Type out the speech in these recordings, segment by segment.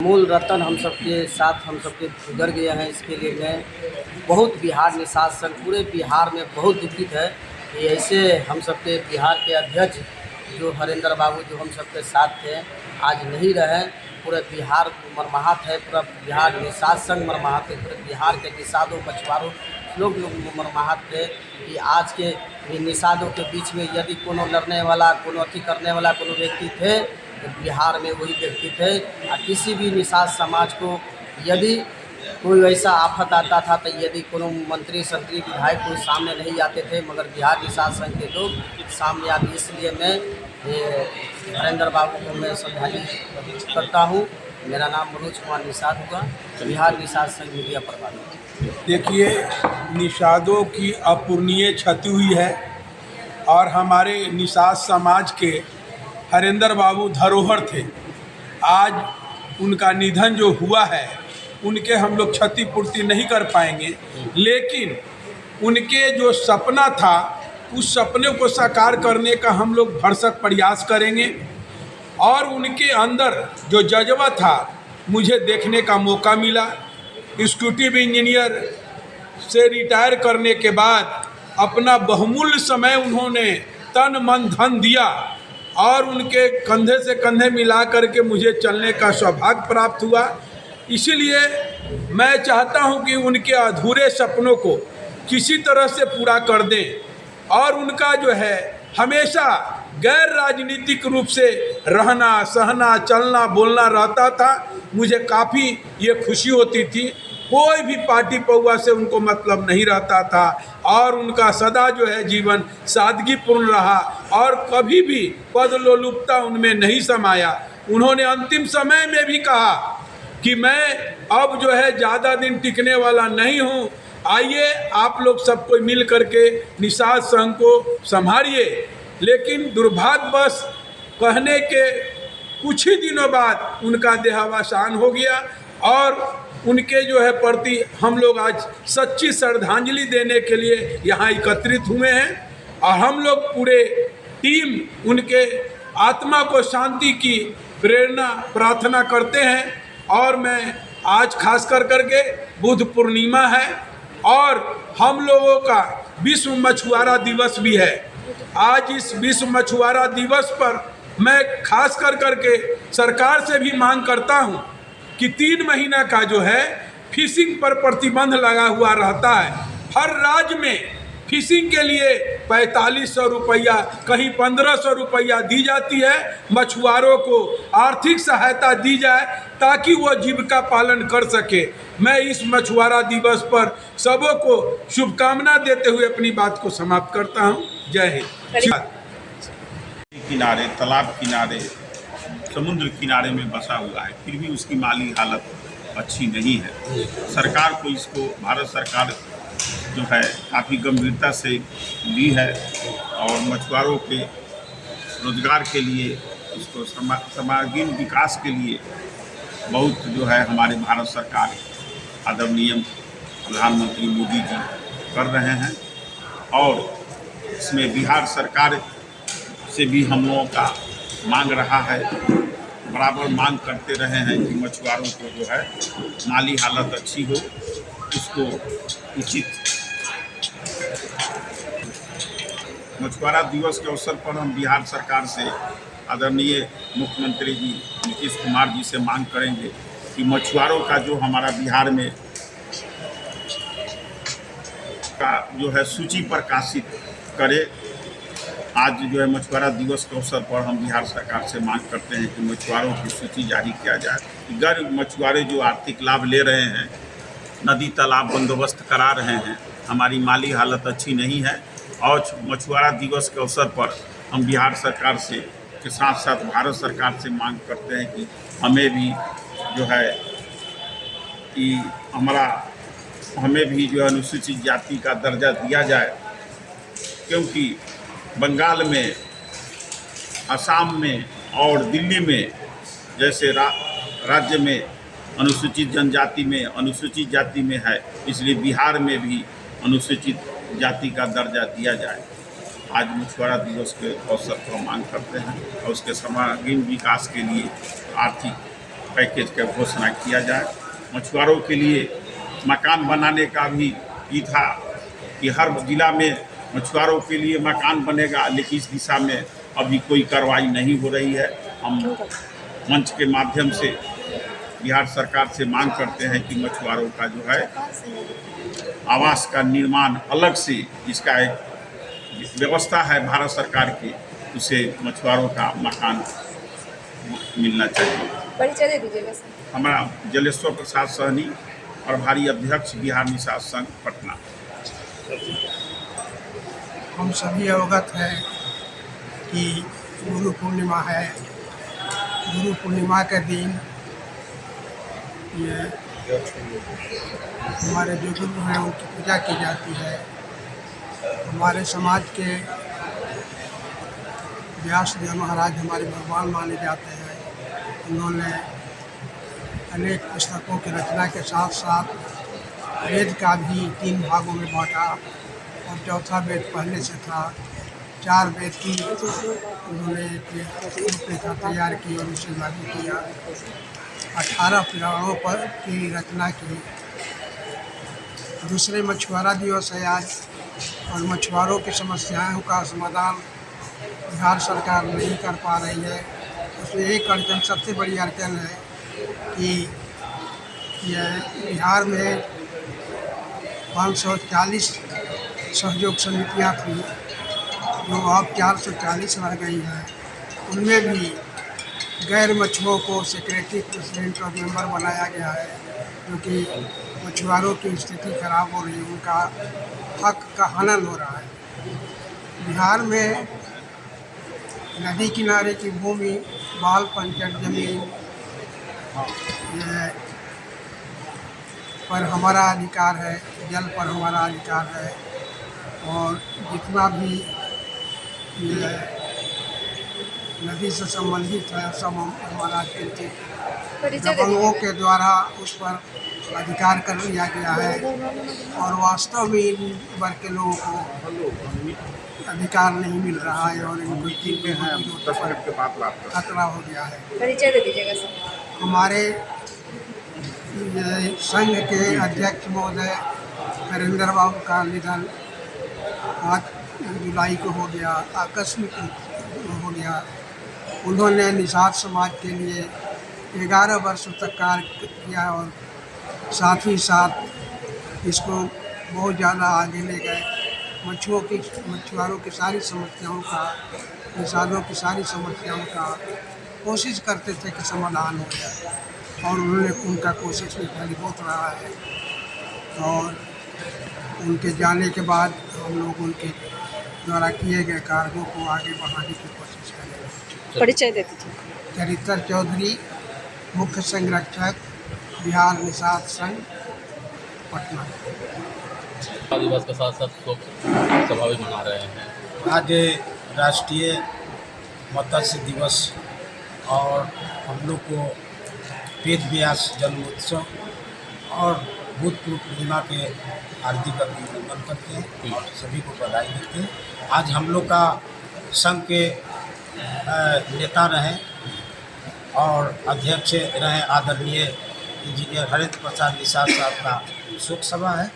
मूल रतन हम सबके साथ हम सबके गुजर गए हैं। इसके लिए मैं बहुत बिहार निषाद संघ पूरे बिहार में बहुत दुखित है कि ऐसे हम सबके बिहार के अध्यक्ष जो हरेंद्र बाबू जो हम सबके साथ थे आज नहीं रहे। पूरे बिहार मरमाहत है, पूरा बिहार निषाद संघ मरमाहत है, पूरे बिहार के निषादों मछुआरों लोग मरमाहत थे कि आज के निषादों के बीच में यदि कोनो लड़ने वाला कोनो अथी करने वाला कोनो व्यक्ति थे तो बिहार में वही व्यक्ति थे। और किसी भी निषाद समाज को यदि कोई ऐसा आफत आता था तो यदि कोनो मंत्री संतरी विधायक कोई सामने नहीं आते थे, मगर बिहार निषाद संघ के लोग सामने आते। इसलिए मैं हरेंद्र बाबू को मैं श्रद्धांजलि करता हूँ। मेरा नाम मनोज कुमार निषाद हुआ, बिहार निषाद संघ मीडिया प्रभारी। देखिए, निषादों की अपूर्णीय क्षति हुई है और हमारे निषाद समाज के हरेंद्र बाबू धरोहर थे। आज उनका निधन जो हुआ है उनके हम लोग क्षतिपूर्ति नहीं कर पाएंगे, लेकिन उनके जो सपना था उस सपने को साकार करने का हम लोग भरसक प्रयास करेंगे। और उनके अंदर जो जज्बा था मुझे देखने का मौका मिला। एक्जीक्यूटिव इंजीनियर से रिटायर करने के बाद अपना बहुमूल्य समय उन्होंने तन मन धन दिया और उनके कंधे से कंधे मिला करके मुझे चलने का सौभाग्य प्राप्त हुआ। इसीलिए मैं चाहता हूं कि उनके अधूरे सपनों को किसी तरह से पूरा कर दें। और उनका जो है हमेशा गैर राजनीतिक रूप से रहना सहना चलना बोलना रहता था। मुझे काफ़ी ये खुशी होती थी। कोई भी पार्टी पौवा से उनको मतलब नहीं रहता था और उनका सदा जो है जीवन सादगीपूर्ण रहा और कभी भी पद लोलुपता उनमें नहीं समाया। उन्होंने अंतिम समय में भी कहा कि मैं अब जो है ज़्यादा दिन टिकने वाला नहीं हूँ, आइए आप लोग सब कोई मिल करके निषाद संघ को संभालिए। लेकिन दुर्भाग्यवश कहने के कुछ ही दिनों बाद उनका देहावसान हो गया और उनके जो है प्रति हम लोग आज सच्ची श्रद्धांजलि देने के लिए यहाँ एकत्रित हुए हैं। और हम लोग पूरे टीम उनके आत्मा को शांति की प्रेरणा प्रार्थना करते हैं। और मैं आज खास कर करके बुद्ध पूर्णिमा है और हम लोगों का विश्व मछुआरा दिवस भी है। आज इस विश्व मछुआरा दिवस पर मैं खास कर करके सरकार से भी मांग करता हूँ कि 3 महीना का जो है फिशिंग पर प्रतिबंध लगा हुआ रहता है। हर राज्य में फिशिंग के लिए 4500 रुपया कहीं 1500 रुपया दी जाती है। मछुआरों को आर्थिक सहायता दी जाए ताकि वो जीविका पालन कर सके। मैं इस मछुआरा दिवस पर सबों को शुभकामना देते हुए अपनी बात को समाप्त करता हूँ। जय हिंद। किनारे तालाब किनारे समुद्र किनारे में बसा हुआ है, फिर भी उसकी माली हालत अच्छी नहीं है। सरकार को इसको भारत सरकार जो है काफ़ी गंभीरता से ली है और मछुआरों के रोजगार के लिए इसको सर्वांगीण विकास के लिए बहुत जो है हमारे भारत सरकार आदरणीय प्रधानमंत्री मोदी जी कर रहे हैं। और इसमें बिहार सरकार से भी हम लोगों का मांग रहा है, बराबर मांग करते रहे हैं कि मछुआरों को जो है माली हालत अच्छी हो, उसको उचित। मछुआरा दिवस के अवसर पर हम बिहार सरकार से आदरणीय मुख्यमंत्री जी नीतीश कुमार जी से मांग करेंगे कि मछुआरों का जो हमारा बिहार में का जो है सूची प्रकाशित करे। आज जो है मछुआरा दिवस के अवसर पर हम बिहार सरकार से मांग करते हैं कि मछुआरों की सूची जारी किया जाए। गैर मछुआरे जो आर्थिक लाभ ले रहे हैं, नदी तालाब बंदोबस्त करा रहे हैं, हमारी माली हालत अच्छी नहीं है। और मछुआरा दिवस के अवसर पर हम बिहार सरकार से के साथ साथ भारत सरकार से मांग करते हैं कि हमें भी जो है कि हमें भी जो है अनुसूचित जाति का दर्जा दिया जाए, क्योंकि बंगाल में, असम में और दिल्ली में जैसे राज्य में अनुसूचित जनजाति में अनुसूचित जाति में है, इसलिए बिहार में भी अनुसूचित जाति का दर्जा दिया जाए। आज मछुआरा दिवस के अवसर पर मांग करते हैं और उसके सर्वांगीण विकास के लिए आर्थिक पैकेज का घोषणा किया जाए। मछुआरों के लिए मकान बनाने का भी ये था कि हर जिला में मछुआरों के लिए मकान बनेगा, लेकिन इस दिशा में अभी कोई कार्रवाई नहीं हो रही है। हम मंच के माध्यम से बिहार सरकार से मांग करते हैं कि मछुआरों का जो है आवास का निर्माण अलग से, इसका एक व्यवस्था है भारत सरकार की, उसे मछुआरों का मकान मिलना चाहिए। परिचय दे दीजिएगा सर। हमारा जलेश्वर प्रसाद सहनी, प्रभारी अध्यक्ष बिहार निषाद संघ पटना। हम सभी अवगत हैं कि गुरु पूर्णिमा है। गुरु पूर्णिमा के दिन ये हमारे जो गुरु हैं उनकी पूजा की जाती है। हमारे समाज के व्यास देव महाराज हमारे भगवान माने जाते हैं। उन्होंने अनेक पुस्तकों की रचना के साथ साथ वेद का भी 3 भागों में बांटा और चौथा वेद पहले से था। 4 वेद की उन्होंने रूपरेखा तैयार की और उसे लागू किया। 18 पुराणों पर की रचना की। दूसरे मछुआरा दिवस है आज, और मछुआरों की समस्याओं का समाधान बिहार सरकार नहीं कर पा रही है। उसमें एक अड़चन, सबसे बड़ी अड़चन है कि यह बिहार में 540 सहयोग समितियाँ थी जो अब 440 रह गई हैं। उनमें भी गैर मछुओं को सेक्रेटरी, प्रेसिडेंट और मेंबर बनाया गया है, क्योंकि मछुआरों की स्थिति खराब हो रही है, उनका हक का हनन हो रहा है। बिहार में नदी किनारे की भूमि, बाल पंचायत जमीन पर हमारा अधिकार है, जल पर हमारा अधिकार है, और जितना भी ये नदी से संबंधित है सब हमारा दबंगों के द्वारा उस पर अधिकार कर लिया गया है, और वास्तव में इन वर्ग के लोगों को अधिकार नहीं मिल रहा है और इनको खतरा हो गया है। परिचय दे दीजिएगा सर। हमारे संघ के अध्यक्ष महोदय हरेंद्र बाबू का निधन 5 जुलाई को हो गया, आकस्मिक हो गया। उन्होंने निषाद समाज के लिए 11 वर्ष तक कार्य किया और साथ ही साथ इसको बहुत ज़्यादा आगे ले गए। मछुआरों की सारी समस्याओं का, निषादों की सारी समस्याओं का कोशिश करते थे कि समाधान हो जाए, और उन्होंने उनका कोशिश में फलीभूत रहा है। और उनके जाने के बाद हम लोग उनके द्वारा किए गए कार्यों को आगे बढ़ाने की कोशिश करेंगे। परिचय दे दीजिए। चरित्र चौधरी, मुख्य संरक्षक, बिहार निषाद संघ पटना। दिवस के साथ साथ शोक सभा भी मना रहे हैं। आज राष्ट्रीय मत्स्य दिवस और हम लोग को वेद व्यास जन्मोत्सव और भूतपूर्व पूर्णिमा के हार्दिक अभिनंदन करते हैं और सभी को बधाई देते हैं। आज हम लोग का संघ के नेता रहे और अध्यक्ष रहे आदरणीय इंजीनियर हरेंद्र प्रसाद निषाद साहब का शोक सभा है।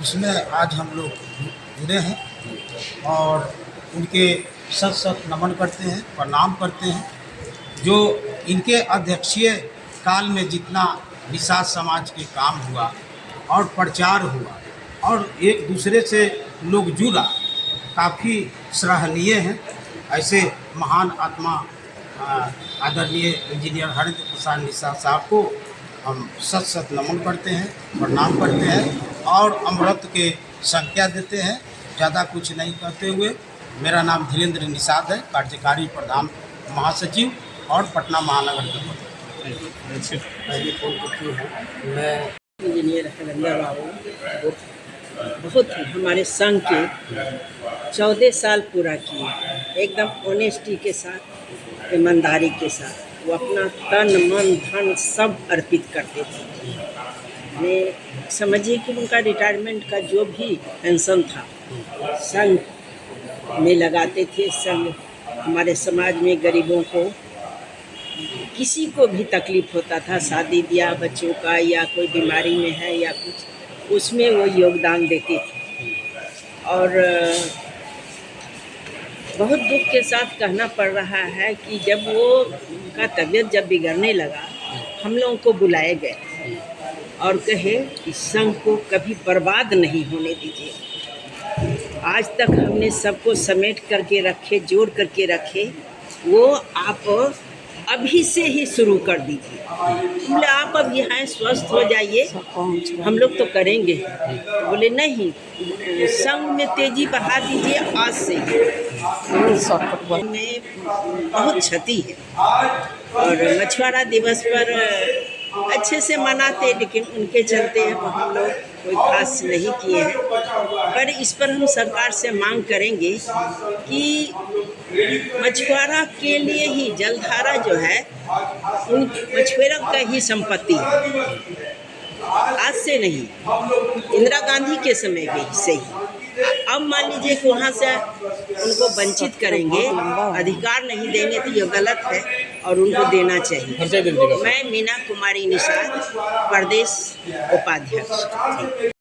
उसमें आज हम लोग जुड़े हैं और उनके सत नमन करते हैं, प्रणाम करते हैं। जो इनके अध्यक्षीय काल में जितना निषाद समाज के काम हुआ और प्रचार हुआ और एक दूसरे से लोग जुड़ा, काफ़ी सराहनीय है। ऐसे महान आत्मा आदरणीय इंजीनियर हरेंद्र प्रसाद निषाद साहब को हम सत नमन करते हैं, प्रणाम करते हैं और अमृत के संज्ञा देते हैं। ज़्यादा कुछ नहीं कहते हुए, मेरा नाम धीरेन्द्र निषाद है, कार्यकारी प्रधान महासचिव और पटना महानगर के मैं इंजीनियर हरेंद्र बाबू बहुत हमारे संघ के 14 साल पूरा किए, एकदम ऑनेस्टी के साथ, ईमानदारी के साथ। वो अपना तन मन धन सब अर्पित करते थे। ने समझिए कि उनका रिटायरमेंट का जो भी पेंशन था संघ में लगाते थे। संघ हमारे समाज में गरीबों को किसी को भी तकलीफ होता था, शादी ब्याह बच्चों का या कोई बीमारी में है या कुछ, उसमें वो योगदान देती थी। और बहुत दुख के साथ कहना पड़ रहा है कि जब वो का तबीयत जब बिगड़ने लगा, हम लोगों को बुलाए गए और कहे कि संघ को कभी बर्बाद नहीं होने दीजिए। आज तक हमने सबको समेट करके रखे, जोड़ करके रखे, वो आप अभी से ही शुरू कर दीजिए। बोले आप अब यहाँ स्वस्थ हो जाइए, हम लोग तो करेंगे। बोले नहीं, संघ में तेजी बढ़ा दीजिए आज से। में बहुत क्षति है और मछुआरा दिवस पर अच्छे से मनाते, लेकिन उनके चलते हम लोग कोई खास नहीं किए हैं। पर इस पर हम सरकार से मांग करेंगे कि मछुआरा के लिए ही जलधारा जो है उन मछुआरा का ही संपत्ति है, आज से नहीं, इंदिरा गांधी के समय भी से ही। अब मान लीजिए कि वहाँ से उनको वंचित करेंगे, अधिकार नहीं देंगे, तो ये गलत है और उनको देना चाहिए। मैं मीना कुमारी निषाद, प्रदेश उपाध्यक्ष।